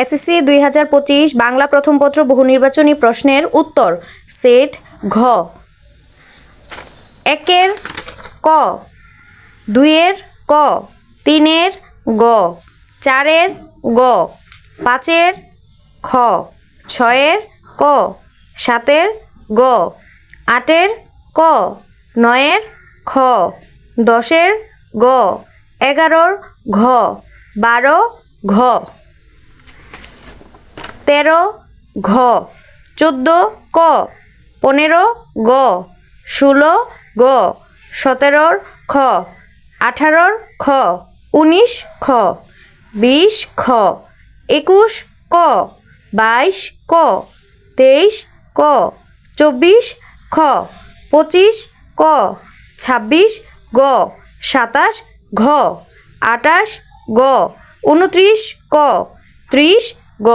SSC 2025 Bangla প্রথম পত্র বহু নির্বাচনী প্রশ্নের উত্তর। সেট ঘ। 1-এর ক, 2-এর ক, 3-এর গ, 4-এর গ, 5-এর খ, 6-এর ক, 7-এর গ, 8-এর ক, 9-এর খ, 10-এর গ, 11-র ঘ, 12 ঘ, 13 ঘ, 14 ক, 15 গ, 16 গ, 17 খ, 18 খ, 19 খ, 20 খ, 21 ক, 22 ক, 23 ক, 24 খ, 25 ক, 26 গ, 27 ঘ, 28 গ, 29 ক, 30 গ।